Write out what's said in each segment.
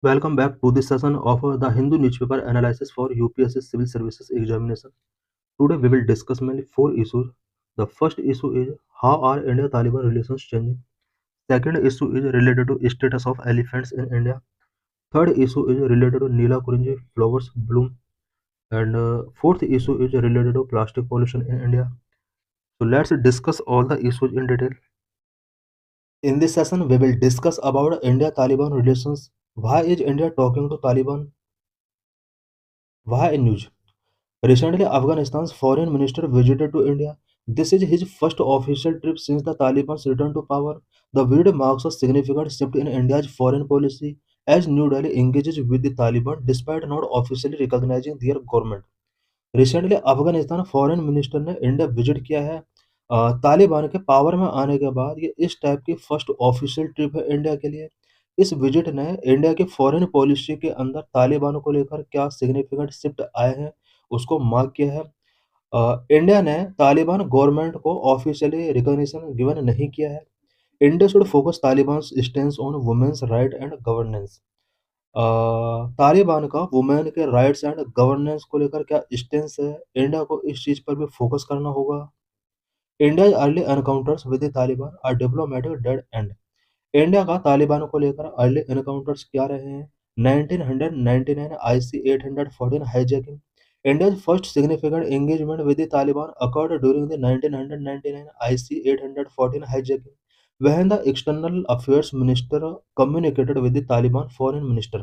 Welcome back to this session of the Hindu newspaper analysis for UPSC Civil Services examination. Today we will discuss mainly four issues. The first issue is how are India-Taliban relations changing. Second issue is related to status of elephants in India. Third issue is related to Nila Kurinji flowers bloom. And fourth issue is related to plastic pollution in India. So let's discuss all the issues in detail. In this session, we will discuss about India-Taliban relations. Why is India talking to Taliban? Why in news? Recently, Afghanistan's foreign minister visited to India. This is his first official trip since the Taliban's return to power. The visit marks a significant shift in India's foreign policy as New Delhi engages with the Taliban despite not officially recognizing their government. Recently Afghanistan foreign minister ने India visit किया है। तालिबान के power में आने के बाद ये इस टाइप की फर्स्ट ऑफिशियल ट्रिप है इंडिया के लिए। इस विजिट ने इंडिया की फॉरेन पॉलिसी के अंदर तालिबान को लेकर क्या सिग्निफिकेंट शिफ्ट आए हैं उसको मार्क किया है। इंडिया ने तालिबान गवर्नमेंट को ऑफिशियली रिकॉग्निशन गिवन नहीं किया है। India should focus Taliban stand on women's right and governance. Taliban का वुमेन के राइट्स एंड गवर्नेंस को लेकर क्या स्टेंस है, इंडिया को इस चीज़ पर भी फोकस करना होगा। India's early encounters with the Taliban are diplomatic dead end. India का तालिबान को लेकर अर्ली एनकाउंटर्स क्या रहे हैं। 1999 IC 814 hijacking. India's first significant engagement with the Taliban occurred during the 1999 IC 814 hijacking when the external affairs minister communicated with the Taliban foreign minister।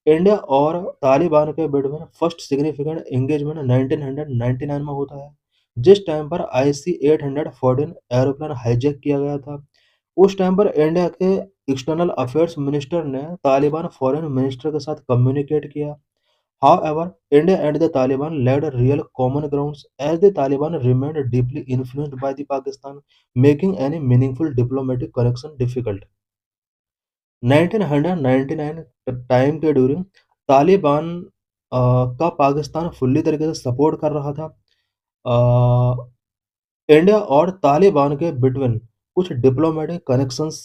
India और तालिबान के बीच में first significant engagement 1999 में होता है, जिस टाइम पर IC 814 एरोप्लेन हाईजैक किया गया था। उस टाइम पर इंडिया के एक्सटर्नल अफेयर्स मिनिस्टर ने तालिबान फॉरेन मिनिस्टर के साथ कम्युनिकेट किया। However, India and the Taliban lacked real common grounds as the Taliban remained deeply influenced by the Pakistan, making any meaningful diplomatic connection difficult। 1999 time के during Taliban का Pakistan fully तरीके से support कर रहा था। इंडिया और तालिबान के बिटवीन कुछ डिप्लोमेटिक कनेक्शंस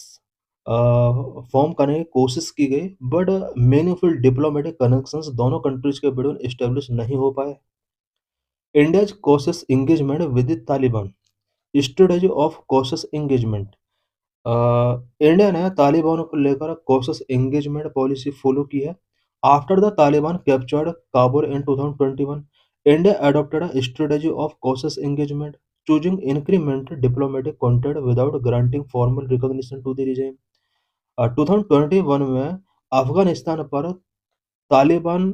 फॉर्म करने की कोशिश की गई, बट मीनिंगफुल डिप्लोमेटिक कनेक्शंस दोनों कंट्रीज के बिटवीन इस्टेब्लिश नहीं हो पाए। इंडियाज कोशिश engagement with the Taliban. Strategy of कोशिश एंगेजमेंट। इंडिया ने तालिबान को लेकर कोशिश एंगेजमेंट पॉलिसी फॉलो की है। After the Taliban captured Kabul in 2021, India adopted a strategy of कोशिश engagement, choosing incremental diplomatic contact without granting formal recognition to the regime। 2021 में अफगानिस्तान पर तालिबान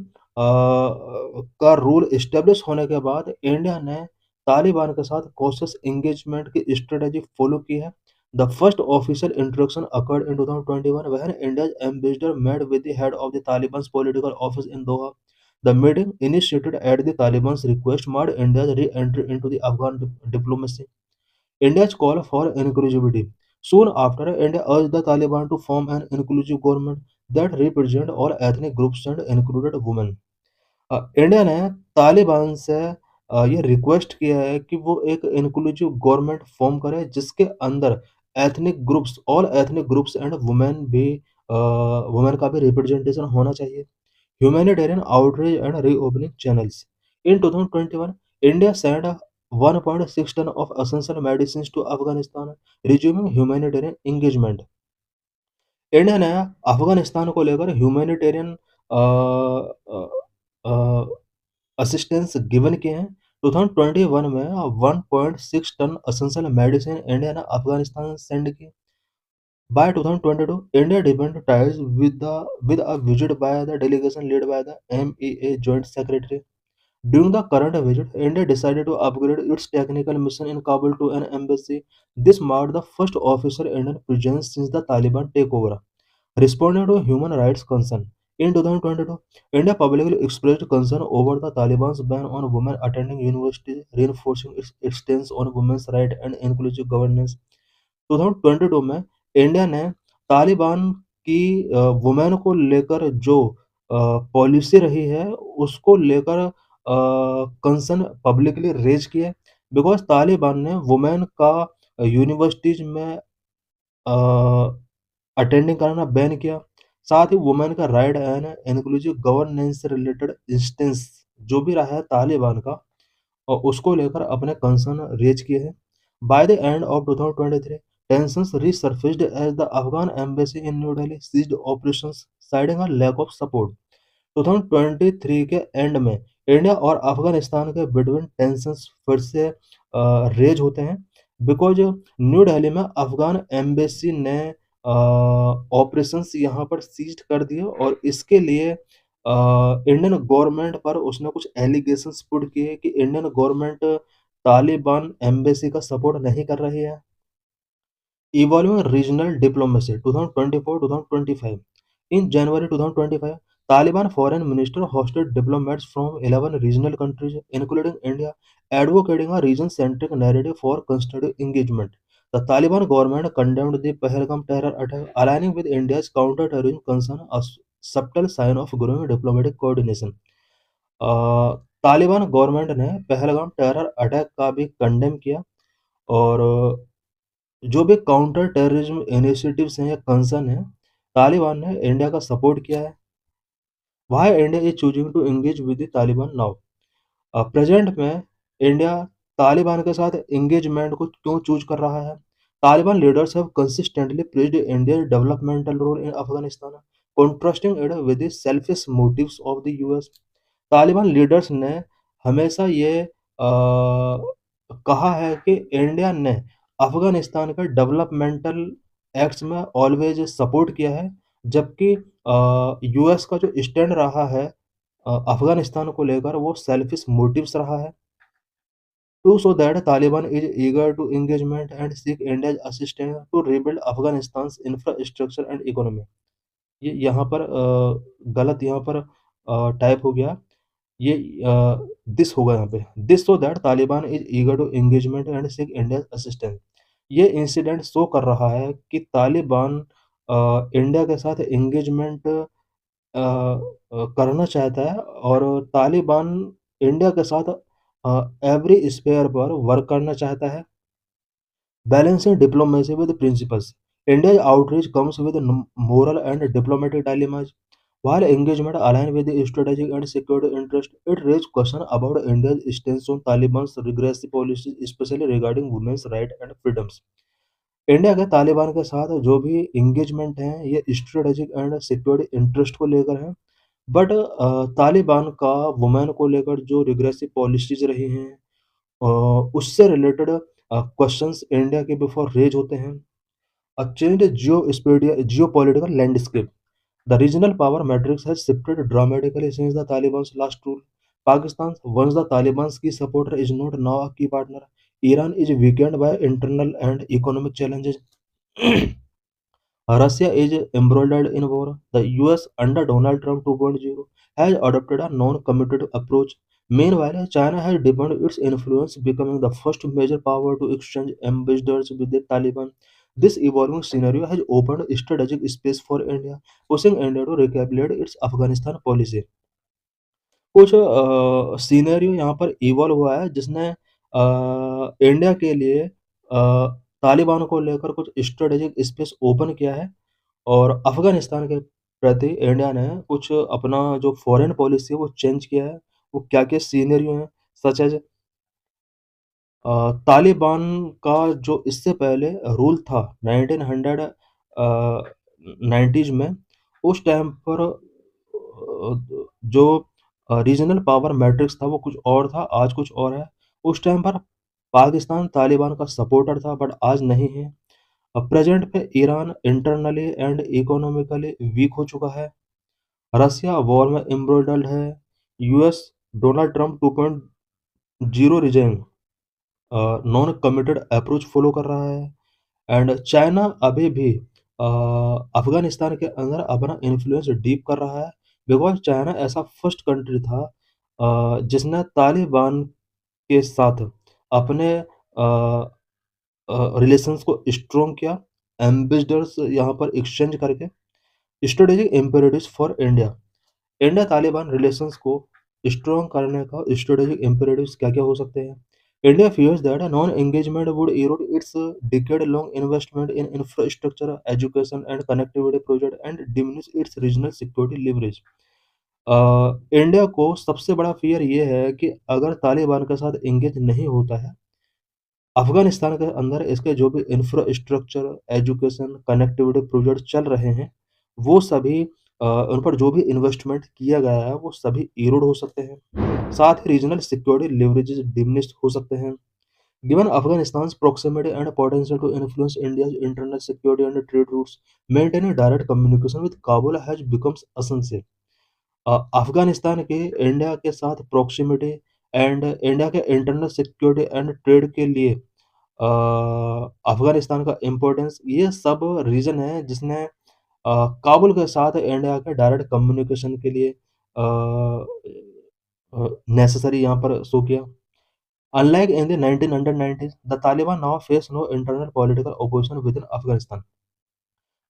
का रूल इस्टेब्लिश होने के बाद इंडिया ने तालिबान के साथ कोशिश एंगेजमेंट की स्ट्रेटजी फॉलो की है। The first official introduction occurred in 2021 when India's ambassador met with the head of the Taliban's political office in Doha. The meeting, initiated at the Taliban's request, marked India's re-entry into the Afghan diplomacy. India's call for inclusivity. Soon after, India urged the Taliban to form an inclusive government that represent all ethnic groups and included women। India ने तालिबान से ये request किया है कि वो एक inclusive government form करे जिसके अंदर ethnic groups all ethnic groups and women का भी रिप्रेजेंटेशन होना चाहिए। Humanitarian outreach and reopening channels. In 2021, India sent 1.6 ton of essential medicines to Afghanistan, resuming humanitarian engagement। India ने अफगानिस्तान को लेकर ह्यूमैनिटेरियन असिस्टेंस गिवन किए हैं। 2021 में 1.6 टन एसेंशियल मेडिसिन इंडिया ने अफगानिस्तान सेंड की। By 2022, India deepened ties with a visit by the delegation led by the MEA Joint Secretary। During the current visit, India decided to upgrade its technical mission in Kabul to an embassy। This marked the first official Indian presence since the Taliban takeover, responding to human rights concern। In 2022, India publicly expressed concern over the Taliban's ban on women attending universities, reinforcing its stance on women's rights and inclusive governance। 2022 में India ने तालिबान की women को लेकर जो policy रही है उसको लेकर कंसर्न पब्लिकली रेज किया, बिकॉज तालिबान ने वुमेन का यूनिवर्सिटीज में अटेंडिंग कराना बैन किया। साथ ही वुमेन का राइट एंड इंक्लूसिव गवर्नेंस से रिलेटेड इंस्टेंस जो भी रहा है तालिबान का, और उसको लेकर अपने कंसर्न रेज किए हैं। By the end of 2023, tensions resurfaced as the Afghan embassy in New Delhi ceased operations, citing a lack of support. 2023 के एंड में इंडिया और अफगानिस्तान के बिटवीन टेंशंस फिर से रेज होते हैं, बिकॉज न्यू दिल्ली में अफगान एम्बेसी ने ऑपरेशंस यहाँ पर सीज कर दिए, और इसके लिए इंडियन गवर्नमेंट पर उसने कुछ एलिगेशंस पुट किए कि इंडियन गवर्नमेंट तालिबान एम्बेसी का सपोर्ट नहीं कर रही है। Evolving regional diplomacy 2024-2025. In January 2025, Taliban foreign minister hosted diplomats from 11 regional countries, including India, advocating a region-centric narrative for constructive engagement. The Taliban government condemned the Pahalgam terror attack, aligning with India's counter-terrorism concern, a subtle sign of growing diplomatic coordination. Taliban government ने Pahalgam terror attack का भी condemn किया, और जो भी counter terrorism initiatives हैं या concern है, तालिबान ने इंडिया का सपोर्ट किया है। Why India is choosing to engage with the Taliban now? Present में इंडिया तालिबान के साथ एंगेजमेंट को क्यों चूज कर रहा है? Taliban leaders have consistently praised India developmental role in Afghanistan, contrasting it with the selfish motives of the US. Taliban leaders ने हमेशा ये कहा है कि इंडिया ने अफगानिस्तान के डेवलपमेंटल एक्ट्स में ऑलवेज सपोर्ट किया है, जबकि यूएस का जो स्टैंड रहा है अफगानिस्तान को लेकर वो सेल्फिश मोटिव्स रहा है। To so that Taliban is eager to engagement and seek India's assistance to rebuild Afghanistan infrastructure and economy. ये यहाँ पर गलत यहाँ पर टाइप हो गया, ये दिस होगा यहाँ पे, this so that Taliban is eager to engagement and seek India assistance. ये इंसिडेंट शो कर रहा है कि तालिबान इंडिया के साथ एंगेजमेंट करना चाहता है, और तालिबान इंडिया के साथ एवरी स्फेयर पर वर्क करना चाहता है। Balancing diplomacy with principles. India's outreach comes with moral and diplomatic dilemmas. While engagement aligned with the strategic and security interests, it raises questions about India's stance on Taliban's regressive policies, especially regarding women's rights and freedoms. India के तालिबान के साथ जो भी engagement है ये strategic and security interest को लेकर है, बट तालिबान का वुमेन को लेकर जो रिग्रेसिव पॉलिसीज रही हैं उससे रिलेटेड क्वेश्चंस इंडिया के बिफोर रेज होते हैं। A changed geopolitical landscape, the regional power matrix has shifted dramatically since the Taliban's last rule. Pakistan, once the Taliban's key supporter, is not now a key partner. Iran is weakened by internal and economic challenges. Russia is embroiled in war. The US under Donald Trump 2.0 has adopted a non-committed approach. Meanwhile, China has deepened its influence, becoming the first major power to exchange ambassadors with the Taliban. This evolving scenario has opened strategic space for India, pushing India to recalibrate its Afghanistan policy. कुछ scenario यहाँ पर evolve हुआ है जिसने India के लिए तालिबान को लेकर कुछ स्ट्रेटेजिक स्पेस ओपन किया है, और अफ़गानिस्तान के प्रति इंडिया ने कुछ अपना जो फॉरेन पॉलिसी है वो चेंज किया है। वो क्या-क्या सिनेरियो हैं, सच एज़ तालिबान का जो इससे पहले रूल था 1900 90s में, उस टाइम पर जो रीजनल पावर मैट्रिक्स था वो कुछ और था, आज कुछ और है। उस टाइम पर पाकिस्तान तालिबान का सपोर्टर था, बट आज नहीं है। प्रेजेंट में Iran internally and economically weak हो चुका है। रसिया वॉर में एम्ब्रोइडर्ड है। US Donald Trump 2.0 region non committed approach follow कर रहा है, एंड चाइना अभी भी अफगानिस्तान के अंदर अपना इन्फ्लुएंस डीप कर रहा है, बिकॉज चाइना ऐसा फर्स्ट कंट्री था जिसने तालिबान के साथ अपने रिलेशंस को स्ट्रॉन्ग किया, एम्बेसडर्स यहाँ पर एक्सचेंज करके। Strategic imperatives for India, India Taliban relations को स्ट्रॉन्ग करने का स्ट्रेटेजिक इम्पेरेटिव्स क्या-क्या हो सकते हैं? India fears that a non-engagement would erode its decade-long investment in infrastructure, education, and connectivity projects and diminish its regional security leverage. India को सबसे बड़ा फियर ये है कि अगर तालिबान के साथ एंगेज नहीं होता है, अफ़गानिस्तान के अंदर इसके जो भी इंफ्रास्ट्रक्चर, एजुकेशन, कनेक्टिविटी प्रोजेक्ट चल रहे हैं, वो सभी उन पर जो भी इन्वेस्टमेंट किया गया है, वो सभी इरोड हो सकते हैं। साथ ही रीजनल सिक्योरिटी लिवरेजेस डिमिनिश हो सकते हैं। Given Afghanistan's proximity and potential to influence India's internal security and trade routes, maintaining direct communication with Kabul has becomes essential. Afghanistan के इंडिया के साथ प्रॉक्सिमिटी एंड इंडिया के इंटरनल सिक्योरिटी एंड ट्रेड के लिए अफ़गानिस्तान का इम्पोर्टेंस ये सब रीज़न है जिसने काबुल के साथ इंडिया के डायरेक्ट कम्युनिकेशन के लिए नेसेसरी यहाँ पर शो किया। Unlike in the 1990s, the Taliban now face no internal political opposition within Afghanistan.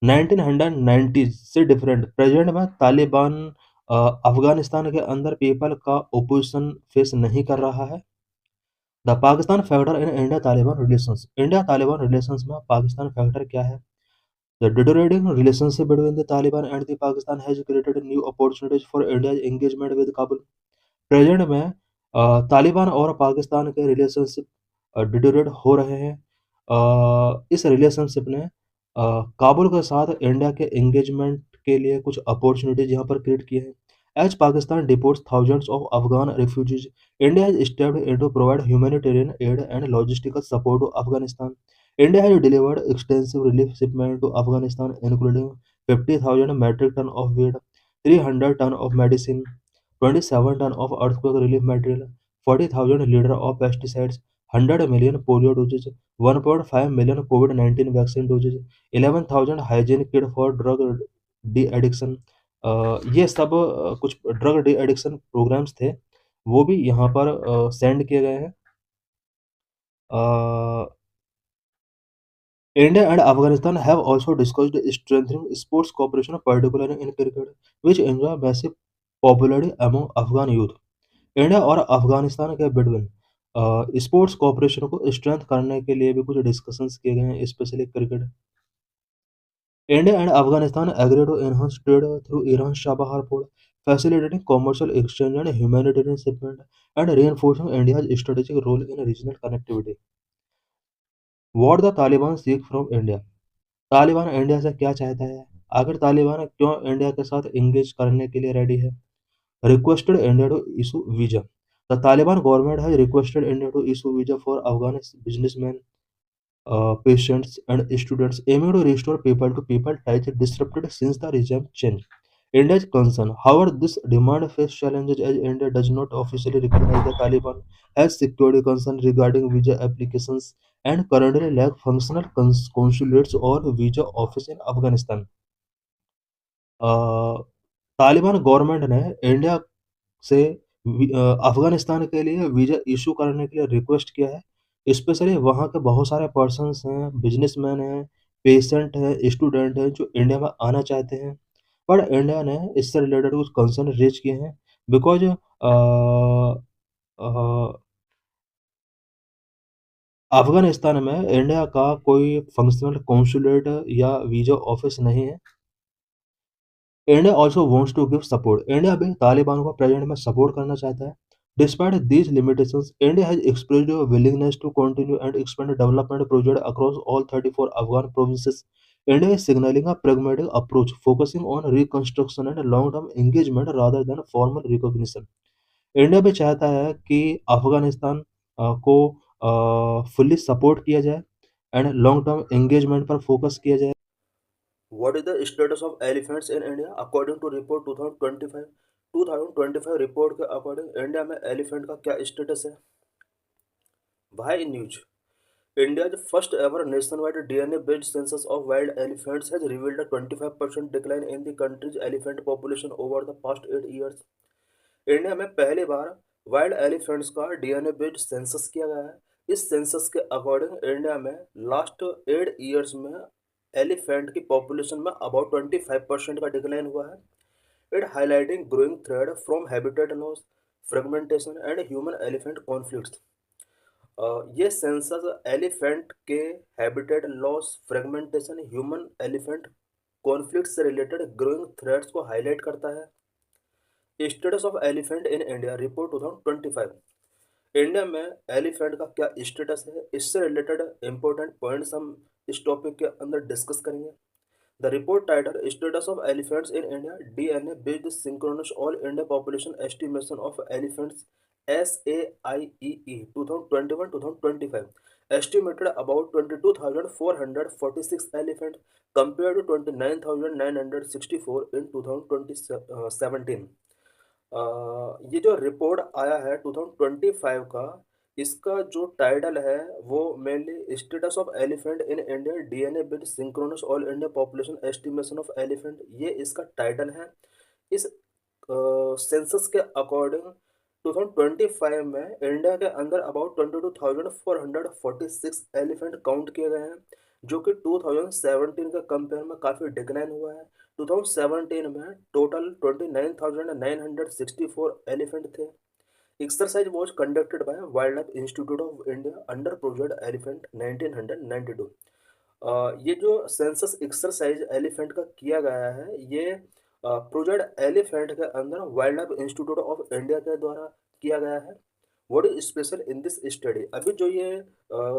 1990s से डिफरेंट प्रेजेंट में तालिबान अफगानिस्तान के अंदर पीपल का ओपोजिशन फेस नहीं कर रहा है। The Pakistan factor in India Taliban relations, India Taliban relations में पाकिस्तान फैक्टर क्या है? The deteriorating relationship between the Taliban and the Pakistan has created new opportunities for India's engagement with Kabul. Present में तालिबान और पाकिस्तान के रिलेशनशिप डिटोरेट हो रहे हैं। इस रिलेशनशिप ने काबुल के साथ इंडिया के एंगेजमेंट के लिए कुछ अपॉर्चुनिटीज यहाँ पर क्रिएट किए हैं। As Pakistan deports thousands of Afghan refugees, India has stepped in to provide humanitarian aid and logistical support to Afghanistan. India has delivered extensive relief shipment to Afghanistan, including 50,000 metric ton of wheat, 300 ton of medicine, 27 ton of earthquake relief material, 40,000 liter of pesticides, 100 million polio doses, 1.5 million COVID-19 vaccine doses, 11,000 hygiene kit for drug de-addiction। ये सब कुछ drug de addiction programmes थे, वो भी यहाँ पर send किए गए हैं। India and Afghanistan have also discussed strengthening sports cooperation, particularly in cricket, which enjoy massive popularity among Afghan youth. India और अफगानिस्तान के बिटवीन स्पोर्ट्स कोऑपरेशन को स्ट्रेंथ करने के लिए भी कुछ डिस्कशंस किए गए हैं, especially cricket. India and Afghanistan agree to enhance trade through Iran Chabahar port, facilitating commercial exchange and humanitarian shipment, and reinforcing India's strategic role in regional connectivity. What the Taliban seek from India? Taliban India से क्या चाहता है? आखिर तालिबान क्यों India के साथ engage करने के लिए रेडी है? Requested India to issue visa. The Taliban government has requested India to issue visa for Afghan businessmen, patients, and students, aiming to restore people-to-people ties disrupted since the regime change. India's concern, however, this demand faces challenges as India does not officially recognize the Taliban, has security concerns regarding visa applications, and currently lack functional consulates or visa office in Afghanistan. Uh, Taliban government ने India से अफ़गानिस्तान के लिए visa issue करने के लिए request किया है। Specially वहाँ के बहुत सारे पर्सन्स हैं, बिज़नेसमैन हैं, पेशेंट हैं, स्टूडेंट हैं जो इंडिया में आना चाहते हैं। बट इंडिया ने इससे रिलेटेड कुछ कंसर्न रेज़ किए हैं बिकॉज़ अ, अफ़गानिस्तान में इंडिया का कोई फंक्शनल कॉन्सुलेट या वीज़ा ऑफ़िस नहीं है। India also wants to give support, India भी तालिबान को प्रेजेंट में सपोर्ट करना चाहता है। Despite these limitations, India has expressed willingness to continue and expand development project across all 34 Afghan provinces. India is signaling a pragmatic approach focusing on reconstruction and long term engagement rather than formal recognition. India भी चाहता है कि अफगानिस्तान को fully support किया जाए and long term engagement पर focus किया जाए। What is the status of elephants in India? According to report 2025 report के अकॉर्डिंग इंडिया में एलिफेंट का क्या स्टेटस है? भाई news, India's first ever nationwide DNA-based census of wild elephants has revealed a 25% decline in the country's elephant population over the past 8 years. India में पहली बार wild elephants का DNA based census किया गया है। इस सेंसस के अकॉर्डिंग इंडिया में last 8 years में एलिफेंट की पॉपुलेशन में अबाउट 25% का डिक्लाइन हुआ है। It highlighting growing thread from habitat loss, fragmentation and human elephant conflicts. ये सेंसस एलिफेंट के habitat loss, fragmentation, human elephant conflict से रिलेटेड ग्रोइंग थ्रेट्स को हाईलाइट करता है। Status of elephant in India report 2025। India में elephant का क्या status है, इससे रिलेटेड इंपॉर्टेंट पॉइंट्स हम इस टॉपिक के अंदर डिस्कस करेंगे। The report title status of elephants in India, DNA based synchronous all India population estimation of elephants, SAIEE 2021-2025 estimated about 22,446 elephant compared to 29,964 in 2017। ये जो रिपोर्ट आया है 2025 का, इसका जो टाइटल है वो mainly status of elephant in India, DNA with synchronous all India population estimation of elephant, ये इसका टाइटल है। इस सेंसस के अकॉर्डिंग 2025 में इंडिया के अंदर अबाउट 22,446 एलिफेंट काउंट किए गए हैं, जो कि 2017 के कंपेयर में काफ़ी डिक्लाइन हुआ है। 2017 में टोटल 29,964 एलिफेंट थे। Exercise was conducted by wild life institute of India under project elephant 1992। ये जो सेंसस एक्सरसाइज एलिफेंट का किया गया है, ये प्रोजेक्ट एलिफेंट के अंदर wild life institute of India के द्वारा किया गया है। What is special in this study, अभी जो ये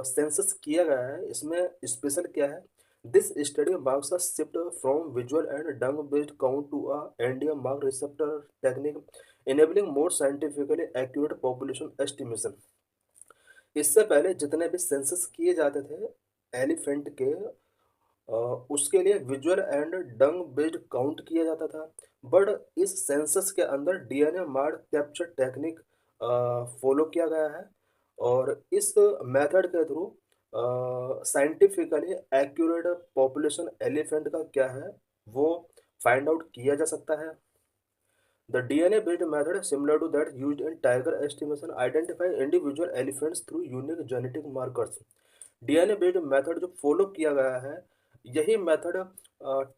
सेंसस किया गया है इसमें स्पेशल क्या है? This study marks a shift from visual and dung based count to a NDM mark receptor technique, enabling more scientifically accurate population estimation. इससे पहले जितने भी सेंसस किए जाते थे एलिफेंट के, उसके लिए visual and dung based count किया जाता था। बट इस सेंसस के अंदर DNA mark capture technique follow किया गया है, और इस मेथड के थ्रू साइंटिफिकली एक्यूरेट पॉपुलेशन एलिफेंट का क्या है वो फाइंड आउट किया जा सकता है। The DNA-based method similar to that used in tiger estimation identify individual elephants through unique genetic markers। DNA-based method जो फॉलो किया गया है, यही मेथड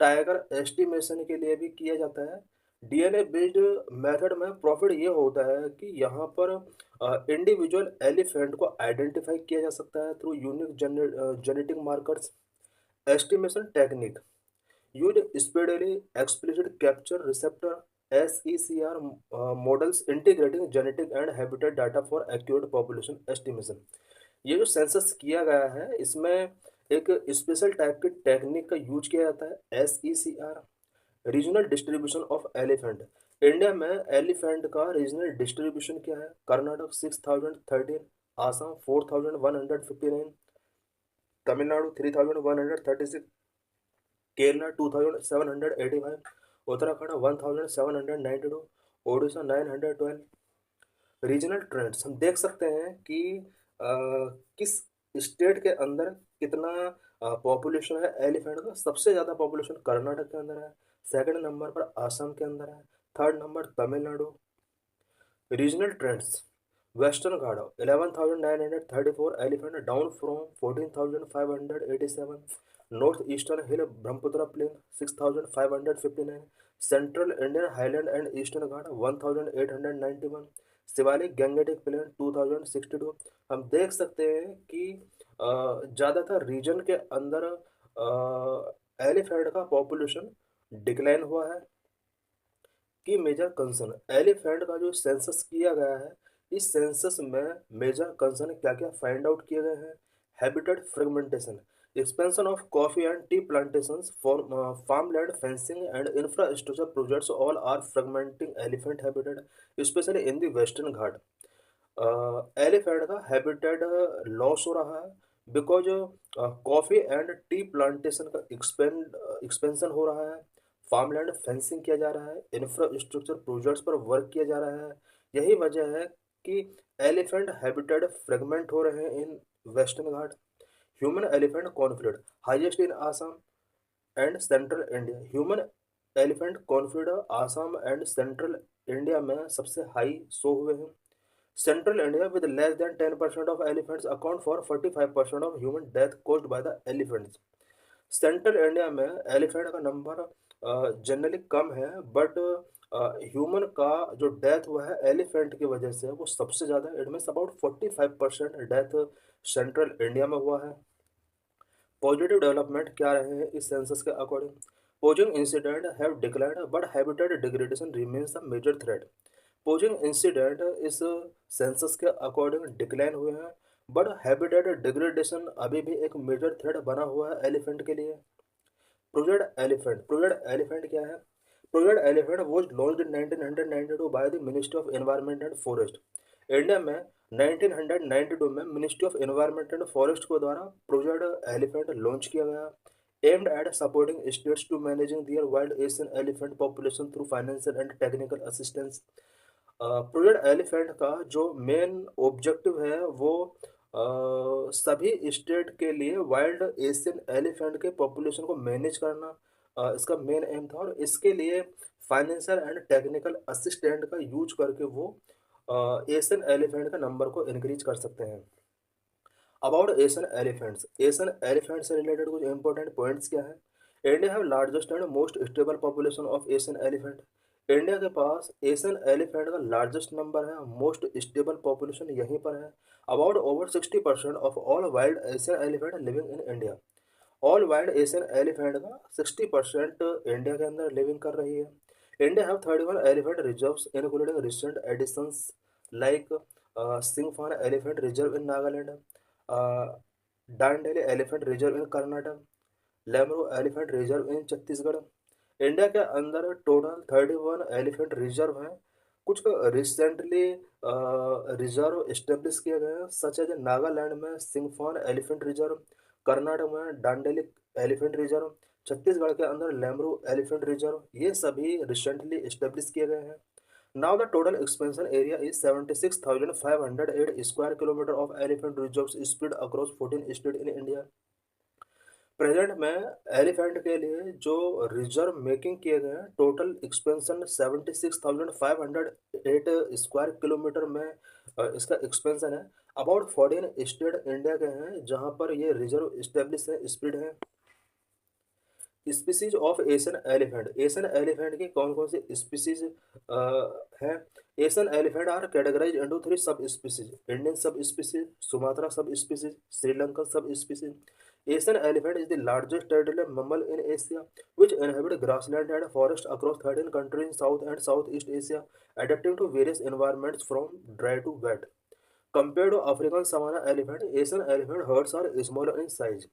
टाइगर एस्टिमेशन के लिए भी किया जाता है। डीएनए बेस्ड मेथड में प्रॉफिट ये होता है कि यहाँ पर इंडिविजुअल एलिफेंट को आइडेंटिफाई किया जा सकता है through unique genetic markers. Estimation technique use spatially explicit capture receptor SECR models integrating genetic and habitat data for accurate population estimation. ये जो सेंसस किया गया है इसमें एक स्पेशल टाइप की टेक्निक का यूज किया जाता है, SECR। Regional distribution of elephant, India में एलिफेंट का रीजनल डिस्ट्रीब्यूशन क्या है? कर्नाटक 6013, आसाम 4159, तमिलनाडु 3136, केरला 2785, उत्तराखंड 1792, ओडिशा 912। रीजनल ट्रेंड्स हम देख सकते हैं कि किस स्टेट के अंदर कितना पॉपुलेशन है एलिफेंट का। सबसे ज़्यादा पॉपुलेशन कर्नाटक के अंदर है, सेकंड नंबर पर आसाम के अंदर है, third number Tamil Nadu. Regional trends, western Ghat 11,934 elephant down from 14,587, north eastern hill Brahmaputra plain 6,559, central Indian highland and eastern Ghat 1,891, Shivalik Gangetic plain 2,062। हम देख सकते हैं कि ज़्यादातर रीजन के अंदर एलिफेंट का पॉपुलेशन डिक्लाइन हुआ है। की मेजर कंसर्न, एलिफेंट का जो सेंसस किया गया है, इस सेंसस में मेजर कंसर्न क्या क्या फाइंड आउट किए गए हैं? Habitat fragmentation, expansion of coffee and tea plantations, for farmland fencing and infrastructure projects all are fragmenting elephant habitat, especially in the western Ghat. Elephant का हैबिटेट लॉस हो रहा है because coffee and tea plantation का expansion हो रहा है, farmland fencing किया जा रहा है, इंफ्रास्ट्रक्चर प्रोजेक्ट्स पर वर्क किया जा रहा है। यही वजह है कि एलिफेंट हैबिटेट फ्रेगमेंट हो रहे हैं in western Ghat. Human elephant conflict highest in Assam and central India, human elephant conflict Assam and central India में सबसे हाई शो हुए हैं। Central India with less than 10% of elephants account for 45% of human death caused by the elephants। Central India में elephant का number generally कम है, but human का जो death हुआ है एलिफेंट की वजह से वो सबसे ज़्यादा, it means about 45% death central India में हुआ है। पॉजिटिव डेवलपमेंट क्या रहे हैं इस सेंसस के according? Poaching incident have declined but habitat degradation remains the major threat. Poaching incident इस सेंसस के अकॉर्डिंग डिक्लाइन हुए हैं, बट हैबिटेट डिग्रेडेशन अभी भी एक मेजर थ्रेट बना हुआ है एलिफेंट के लिए। प्रोजेक्ट एलिफेंट क्या है? Project elephant was launched in 1992 by the ministry of environment and forest. India में 1992 में ministry of environment and forest के द्वारा प्रोजेक्ट एलिफेंट लॉन्च किया गया, aimed at supporting states to managing their wild Asian elephant population through financial and technical assistance. Project elephant का जो main objective है वो सभी स्टेट के लिए वाइल्ड एशियन एलिफेंट के पॉपुलेशन को मैनेज करना इसका मेन एम था, और इसके लिए फाइनेंशियल एंड टेक्निकल असिस्टेंट का यूज करके वो एशियन एलिफेंट का नंबर को इंक्रीज कर सकते हैं। अबाउट एशियन एलिफेंट से रिलेटेड कुछ इंपॉर्टेंट पॉइंट्स क्या है? India have largest and most stable population of Asian elephant. India के पास एशियन एलिफेंट का लार्जेस्ट नंबर है, मोस्ट स्टेबल पॉपुलेशन यहीं पर है। About over 60% of all wild Asian elephant living in India. All wild Asian elephant का 60% India के अंदर living कर रही है। India have 31 elephant reserves including recent additions like Singphan elephant reserve in Nagaland, Dandeli elephant reserve in Karnataka, Lemru elephant reserve in Chhattisgarh. India के अंदर total 31 elephant reserve हैं। कुछ रिसेंटली रिजर्व इस्टेब्लिश किए गए हैं, सच एज नागालैंड में सिंगफॉन एलिफेंट रिजर्व, कर्नाटक में डांडेलिक एलिफेंट रिजर्व, छत्तीसगढ़ के अंदर लेमरू एलिफेंट रिजर्व, ये सभी रिसेंटली इस्टेब्लिश किए गए हैं। Now the total expansion area is 76,508 square kilometer of elephant reserves spread across 14 states in India. Present में एलिफेंट के लिए जो रिजर्व मेकिंग किए गए हैं, टोटल एक्सपेंशन 76,508 स्क्वायर किलोमीटर में इसका एक्सपेंशन है। अबाउट 14 स्टेट इंडिया के हैं जहां पर ये रिजर्व इस्टेब्लिश है, स्प्रेड है। Species of Asian elephant, Asian elephant की कौन कौन सी स्पीसीज हैं? Asian elephant are categorize into 3 subspecies: Indian subspecies, Sumatra subspecies, Sri Lankan subspecies. Asian elephant is the largest territorial mammal in Asia, which inhabit grassland and forest across 13 countries in South and Southeast Asia, adapting to various environments from dry to wet. Compared to African savanna elephant, Asian elephant herds are smaller in size.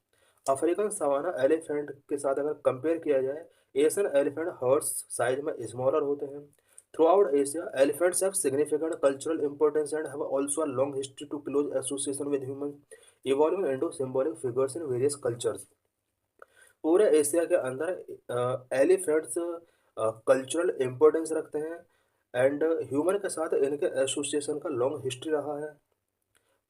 African savanna elephant के साथ अगर compare किया जाए, Asian elephant herds size में smaller होते हैं। Throughout Asia elephants have significant cultural importance and have also a long history to close association with human, evolving into symbolic figures in various cultures. पूरे Asia के अंदर elephants cultural importance रखते हैं and human के साथ इनके association का long history रहा है।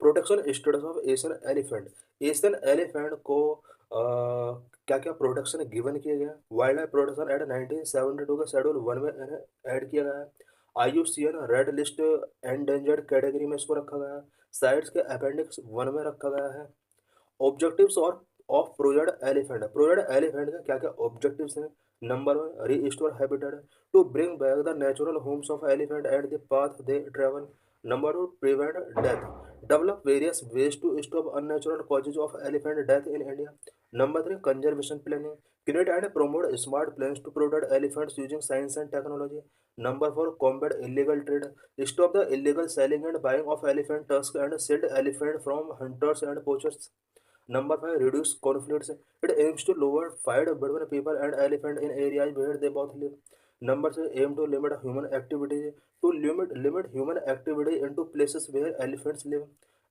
Protection status of Asian elephant, Asian elephant को क्या क्या प्रोटेक्शन गिवन किए गए? वाइल्ड लाइफ प्रोटेक्शन एट 1972 के शेड्यूल 1 में इन्हें ऐड किया गया है। IUCN red list endangered category में इसको रखा गया है। साइट्स के अपेंडिक्स 1 में रखा गया है। ऑब्जेक्टिव्स और of project elephant, project elephant का क्या क्या ऑब्जेक्टिव्स हैं? Number 1, restore habitat to bring back the natural homes of elephant and the path they travel. Number 2, prevent death, develop various ways to stop unnatural causes of elephant death in India. Number 3, conservation planning, create and promote smart plans to protect elephants using science and technology. Number 4, combat illegal trade, stop the illegal selling and buying of elephant tusks and shield elephant from hunters and poachers. Number 5, reduce conflicts, it aims to lower fight between people and elephant in areas where they both live. Number 6, aim to limit human activity, to limit human activity into places where elephants live.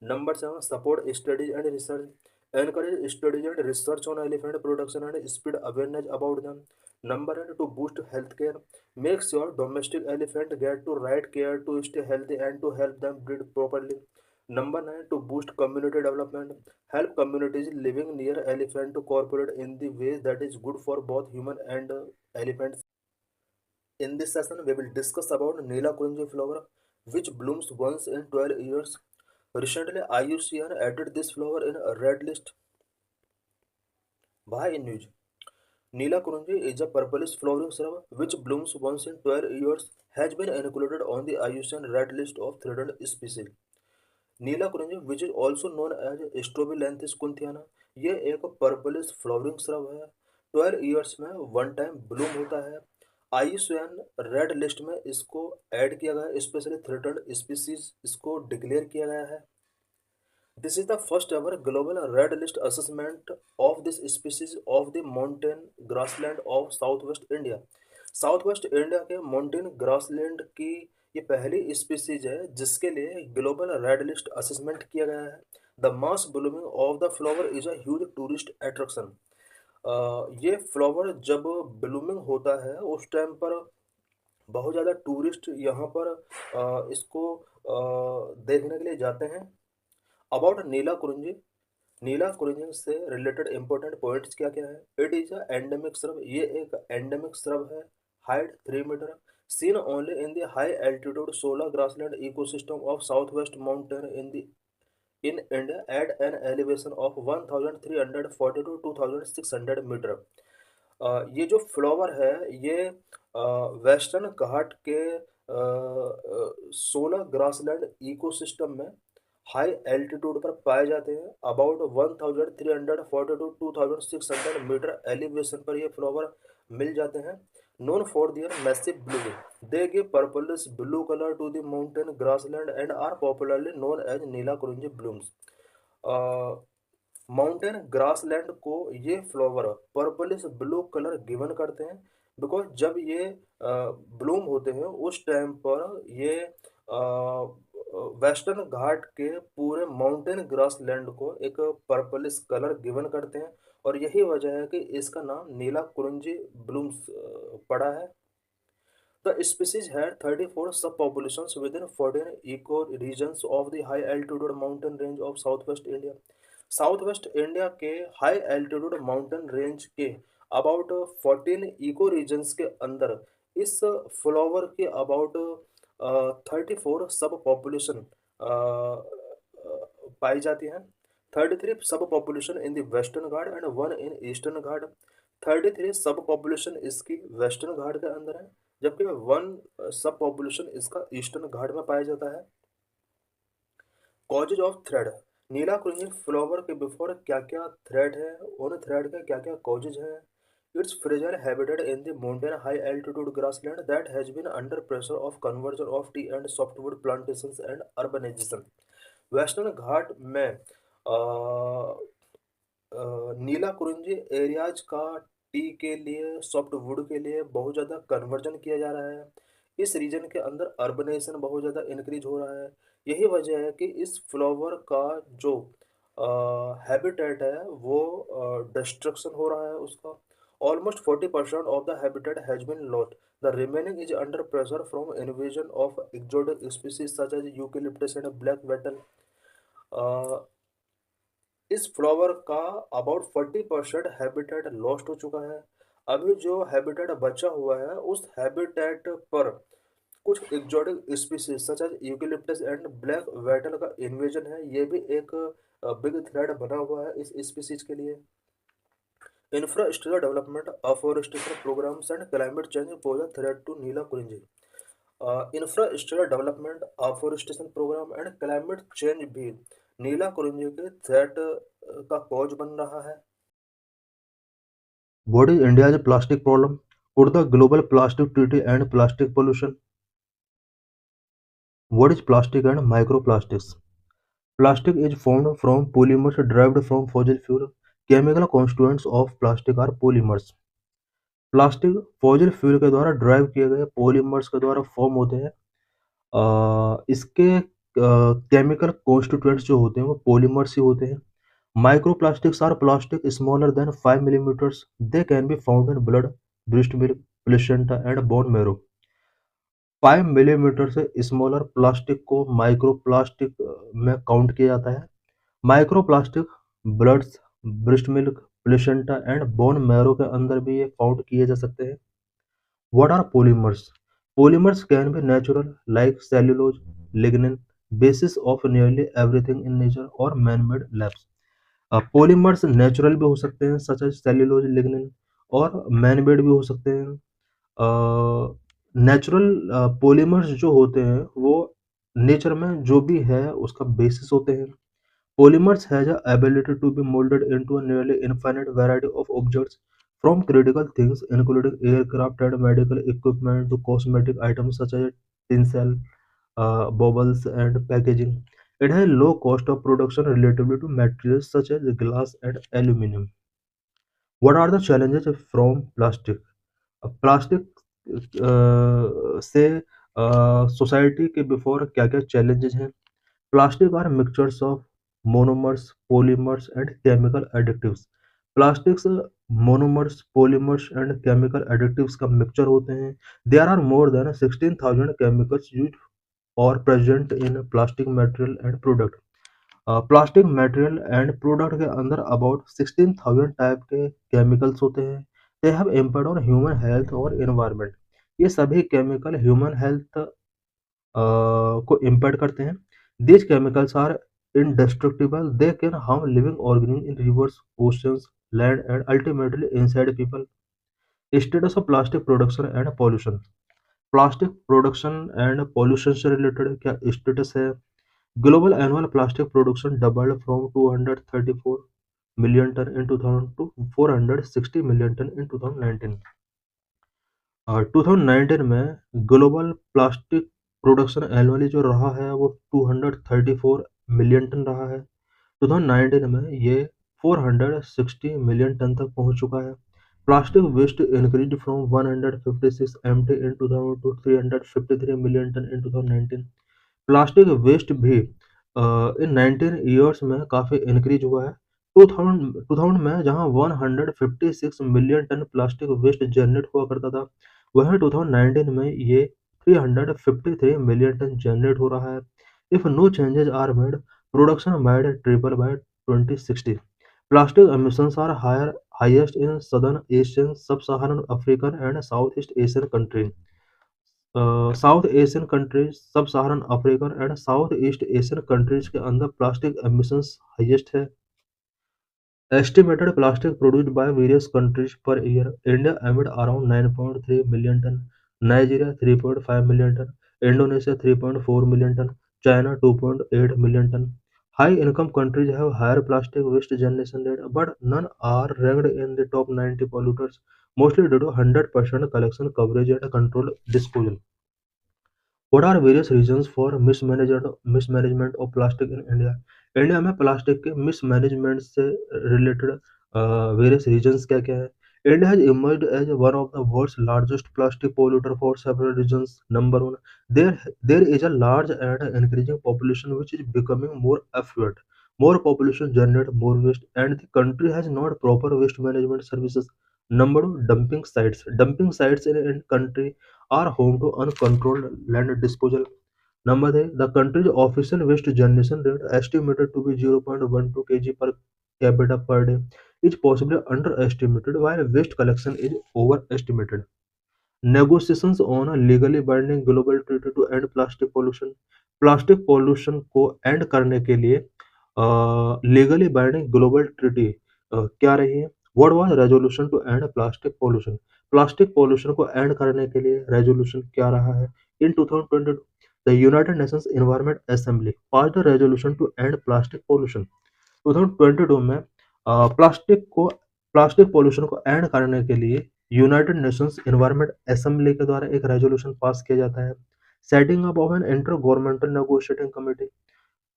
Number 7, support studies and research, encourage studies and research on elephant production and spread awareness about them. Number 8, to boost healthcare, make sure domestic elephant get to right care to stay healthy and to help them breed properly. Number 9, to boost community development, help communities living near elephant to cooperate in the ways that is good for both human and elephants. In this session, we will discuss about Neelakunji flower, which blooms once in 12 years. Recently, IUCN added this flower in a red list. Why in news? Nila Kurunji is a purplish flowering shrub which blooms once in 12 years, has been included on the IUCN Red List of Threatened Species. Neela Kurinji which is also known as Strobilanthes kunthiana, ये एक purplish flowering shrub है। 12 years में one time Bloom होता है। IUCN red list में इसको add किया गया है, स्पेशली थ्रेटन्ड स्पीसीज इसको डिक्लेयर किया गया है। This is the first ever global red list assessment of this species of the mountain grassland of southwest India. South west India के माउंटेन ग्रासलैंड की ये पहली स्पीसीज है जिसके लिए ग्लोबल रेड लिस्ट असेसमेंट किया गया है। The mass blooming of the flower is a huge tourist attraction. ये फ्लावर जब ब्लूमिंग होता है उस टाइम पर बहुत ज़्यादा टूरिस्ट यहाँ पर इसको देखने के लिए जाते हैं। अबाउट नीला कुरिंजी, नीला कुरिंजी से रिलेटेड इंपॉर्टेंट पॉइंट्स क्या क्या है। It is a endemic shrub, ये एक एंडेमिक श्रब है। Height 3 metre, seen only in the high altitude solar grassland ecosystem of south west mountain in India at an elevation of 1340 to 2600 metre. ये जो flower है ये western घाट के solar grassland ecosystem में हाई एल्टीट्यूड पर पाए जाते हैं। अबाउट 1340 टू 2600 मीटर एलिवेशन पर ये फ्लावर मिल जाते हैं। Known for their massive blooming, they give purplish blue colour to the mountain grassland and are popularly known as Neela Kurinji blooms. Mountain grassland को ये flower purplish blue colour given करते हैं because जब ये ब्लूम होते हैं उस टाइम पर ये वेस्टर्न घाट के पूरे माउंटेन ग्रासलैंड को एक पर्पलिश कलर गिवन करते हैं और यही वजह है कि इसका नाम नीला कुरिंजी ब्लूम्स पड़ा है। The species had 34 subpopulations within 14 ecoregions of the high altitude mountain range of southwest India. South India के हाई एल्टीट्यूड माउंटेन रेंज के अबाउट 14 इको रीजन्स के अंदर इस फ्लावर के अबाउट 34 सब पॉपुलेशन पाई जाती हैं। 33 सब population in the western Ghat and one in eastern घाट। 33 सब पॉपुलेशन इसकी वेस्टर्न घाट के अंदर है जबकि वन सब पॉपुलेशन इसका ईस्टर्न घाट में पाया जाता है। Causes of thread, Neela Kurinji flower के बिफोर क्या क्या थ्रेड है, उन थ्रेड के क्या क्या कॉजेज हैं। It's fragile habitat in the mountain high altitude grassland that has been under pressure of conversion of tea and softwood plantations and urbanisation. Western घाट में नीला कुरिंजी एरियाज का टी के लिए सॉफ्टवुड के लिए बहुत ज़्यादा कन्वर्जन किया जा रहा है। इस रीजन के अंदर अर्बनाइजेशन बहुत ज़्यादा इंक्रीज हो रहा है। यही वजह है कि इस फ्लावर का जो हैबिटेट है वो डिस्ट्रक्शन हो रहा है उसका। Almost 40% of the habitat has been lost, the remaining is under pressure from invasion of exotic species such as eucalyptus and black wattle. इस फ्लावर का अबाउट 40% हैबिटेट लॉस्ट हो चुका है। अभी जो हैबिटेट बचा हुआ है उस हैबिटेट पर कुछ exotic species such as eucalyptus and black wattle का इन्वेजन है। ये भी एक बिग थ्रेट बना हुआ है इस स्पीसीज के लिए। Infrastructure development, afforestation programmes and climate change pose a threat to Neela Kurinji. Infrastructure development, afforestation programme and climate change भी नीला कुरिंजी के थ्रेट का कॉज बन रहा है। What is India's plastic problem? Could the global plastic treaty end plastic pollution? What is plastic and microplastics? Plastic is formed from polymers derived from fossil fuel. Chemical constituents of plastic are polymers. Plastic fossil fuel के द्वारा drive किए गए polymers के द्वारा form होते हैं। इसके chemical constituents जो होते हैं वो पॉलीमर्स ही होते हैं। Microplastics are plastic smaller than 5 millimeters. They can be found in blood, breast milk, placenta and bone marrow. 5 millimetre से स्मॉलर प्लास्टिक को माइक्रोप्लास्टिक में काउंट किया जाता है। Microplastic blood, breast milk, placenta and bone marrow के अंदर भी ये फाउंड किए जा सकते हैं। What are polymers? Polymers can be natural like cellulose, lignin, basis of nearly everything in nature और man made labs. Polymers natural भी हो सकते हैं सच एज सेल्यूलोज, लिग्निन और मैन मेड भी हो सकते हैं। नेचुरल पॉलीमर्स जो होते हैं वो नेचर में जो भी है उसका बेसिस होते हैं। Polymers has a ability to be molded into a nearly infinite variety of objects, from critical things including aircraft and medical equipment to cosmetic items such as tinsel, baubles, and packaging. It has low cost of production relatively to materials such as glass and aluminum. What are the challenges from plastic? Plastic से society के before क्या-क्या challenges हैं? Plastic are mixtures of monomers, polymers, and chemical additives. Plastics monomers, polymers, and chemical additives का mixture होते हैं. There are more than 16,000 chemicals used or present in plastic material and product. Plastic material and product के अंदर about 16,000 type के chemicals होते हैं। They have impact on human health और environment. ये सभी केमिकल ह्यूमन हेल्थ को इम्पैक्ट करते हैं। These chemicals are indestructible. They can harm living organisms in rivers, oceans, land, and ultimately inside people. Status of plastic production and pollution. Plastic production and pollution से related क्या status है? Global annual plastic production doubled from 234 million ton in 2000 to 460 million ton in 2019। 2019 में global plastic production annually जो रहा है वो 234 million ton रहा है। 2019 में ये 460 मिलियन टन तक पहुंच चुका है। Plastic waste increase from 156 MT in 2000 to 353 million ton in 2019। Plastic waste भी इन 19 ईयर्स में काफ़ी इंक्रीज हुआ है। 2000 में जहां 156 million ton plastic waste generate हुआ करता था, वहीं 2019 में ये 353 मिलियन टन जनरेट हो रहा है। If no changes are made, production might triple by 2060। Plastic emissions are highest in southern Asian, sub-Saharan African and Southeast Asian countries. South Asian countries, sub Saharan African and South East Asian countries के अंदर plastic emissions highest है। Estimated plastic produced by various countries per year, India emit around 9.3 million tonne, Nigeria 3.5 million tonne, Indonesia 3.4 million tonne, China 2.8 million tonne. High income countries have higher plastic waste generation rate, but none are ranked in the top 90 polluters, mostly due to 100% collection coverage and controlled disposal. What are various reasons for mismanagement of plastic in India? India में plastic के mismanagement से related various reasons क्या-क्या है? India has emerged as one of the world's largest plastic polluter for several reasons. Number one, there is a large and increasing population which is becoming more affluent. More population generate more waste, and the country has not proper waste management services. Number two, dumping sites. Dumping sites in country are home to uncontrolled land disposal. Number three, the country's official waste generation rate, estimated to be 0.12 kg per capita per day, is possibly underestimated, while waste collection is overestimated. Negotiations on a legally binding global treaty to end plastic pollution. Plastic pollution को end करने के लिए legally binding global treaty क्या रही है? What was resolution to end plastic pollution? Plastic pollution को end करने के लिए रेजोल्यूशन क्या रहा है? In 2022, the United Nations environment assembly passed the resolution to end plastic pollution. 2022 में प्लास्टिक पॉल्यूशन को एंड करने के लिए यूनाइटेड नेशंस एनवायरनमेंट असेंबली के द्वारा एक रेजोल्यूशन पास किया जाता है। Setting up of an intergovernmental negotiating committee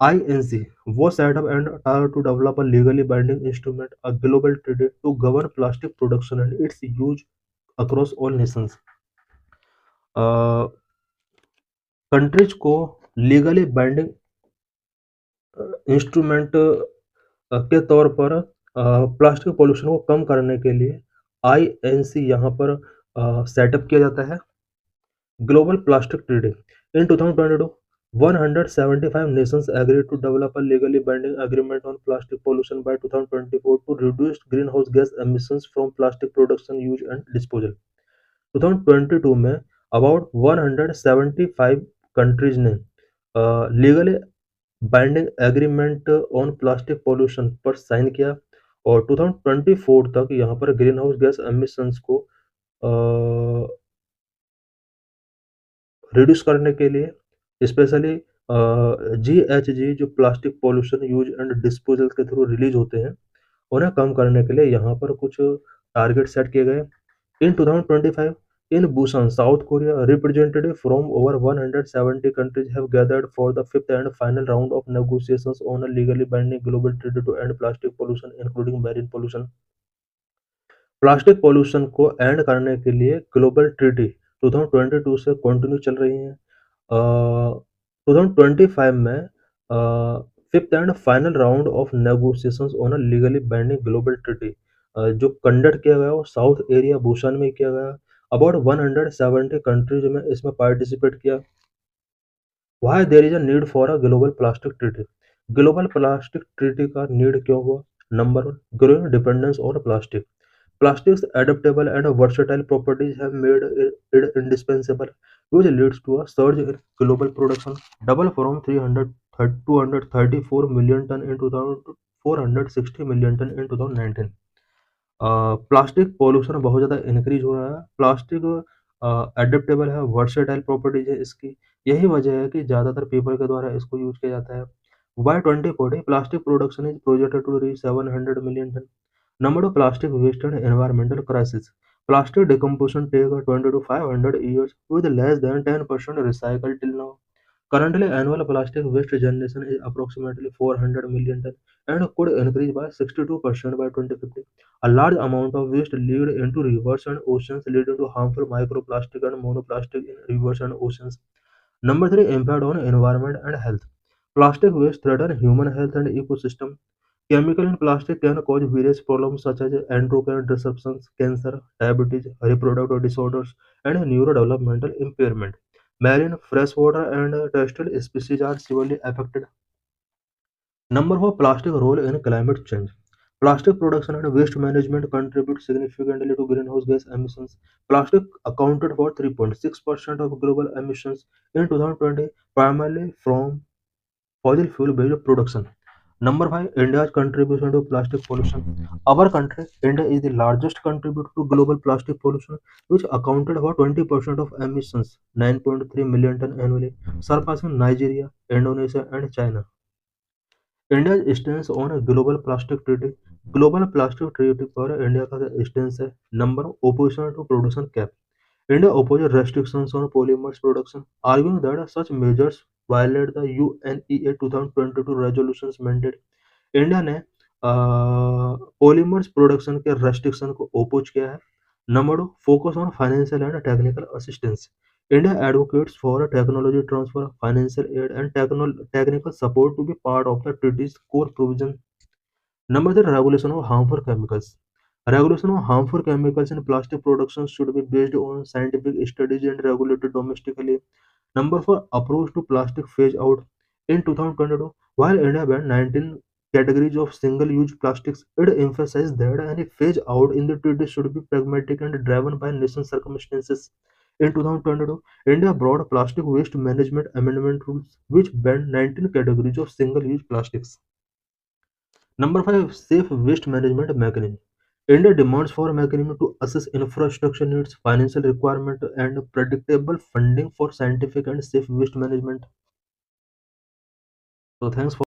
INC was set up and tried to develop a legally binding instrument, a global treaty to govern plastic production and its use across all nations. Countries को legally binding instrument के तौर पर plastic pollution को कम करने के लिए INC यहाँ पर सेटअप किया जाता है। Global plastic treaty in 2022, 175 nations agreed to develop a legally binding agreement on plastic pollution by 2024 to reduce greenhouse gas emissions from plastic production, use and disposal. 2022 में about 175 कंट्रीज ने legally binding agreement on plastic pollution पर sign किया और 2024 तक यहाँ पर green house gas emissions को reduce करने के लिए स्पेशली GHG जो plastic pollution use and disposal के थ्रू रिलीज होते हैं, उन्हें कम करने के लिए यहाँ पर कुछ टारगेट सेट किए गए। In 2025, in Busan, South Korea, representatives from over 170 countries have gathered for the fifth and final round of negotiations on a legally binding global treaty to end plastic pollution, including marine pollution. Plastic pollution को end करने के लिए global treaty 2022 से continue चल रही है। 2025 में fifth and final round of negotiations on a legally binding global treaty जो कंडक्ट किया गया वो साउथ एरिया बुसान में किया गया। अबाउट 170 कंट्रीज में इसमें पार्टिसिपेट किया। Why there is a need for a global plastic treaty. Global plastic treaty का नीड क्यों हुआ? Number one, growing dependence on plastic. Plastic's adaptable and versatile properties have made it indispensable, which leads to a surge in global production, double from 300 234 million ton in 2000 to 460 million ton in 2019। Plastic pollution बहुत ज़्यादा increase हो रहा है। Plastic adaptable है, versatile properties है इसकी। यही वजह है कि ज़्यादातर पीपल के द्वारा इसको यूज किया जाता है। By 2040 plastic production is projected to reach 700 million ton। Number of plastic waste and environmental crisis. Plastic decomposition take 20 to 500 years with less than 10% recycled till now. Currently, annual plastic waste generation is approximately 400 million ton and could increase by 62% by 2050. A large amount of waste lead into rivers and oceans, leading to harmful microplastic and monoplastic in rivers and oceans. Number three, impact on environment and health. Plastic waste threaten human health and ecosystem. Chemical in plastic can cause various problems such as endocrine disruptions, cancer, diabetes, reproductive disorders, and neurodevelopmental impairment. Marine, freshwater, and terrestrial species are severely affected. Number four, plastic role in climate change. Plastic production and waste management contribute significantly to greenhouse gas emissions. Plastic accounted for 3.6% of global emissions in 2020, primarily from fossil fuel based production. Number five, India's contribution to plastic pollution. Our country, India, is the largest contributor to global plastic pollution, which accounted for 20% of emissions, 9.3 million ton annually, surpassing Nigeria, Indonesia, and China. India's stance on a global plastic treaty. Global plastic treaty पर India का stance है। Number opposition to production cap. India opposes restrictions on polymers production, arguing that such measures violate the UNEA 2022 resolutions mandate। India ने polymers production के restriction को oppose किया है। Number two, focus on financial and technical assistance. India advocates for technology transfer, financial aid and technical support to be part of the treaty's core provision. Number three, regulation of harmful chemicals. Regulation of harmful chemicals in plastic production should be based on scientific studies and regulated domestically. Number four, approach to plastic phase out. In 2022, while India banned 19 categories of single-use plastics, it emphasized that any phase out in the treaty should be pragmatic and driven by nation circumstances. In 2022, India brought plastic waste management amendment rules, which banned 19 categories of single-use plastics. Number five, safe waste management mechanism. India demands for a mechanism to assess infrastructure needs, financial requirement, and predictable funding for scientific and safe waste management. So thanks for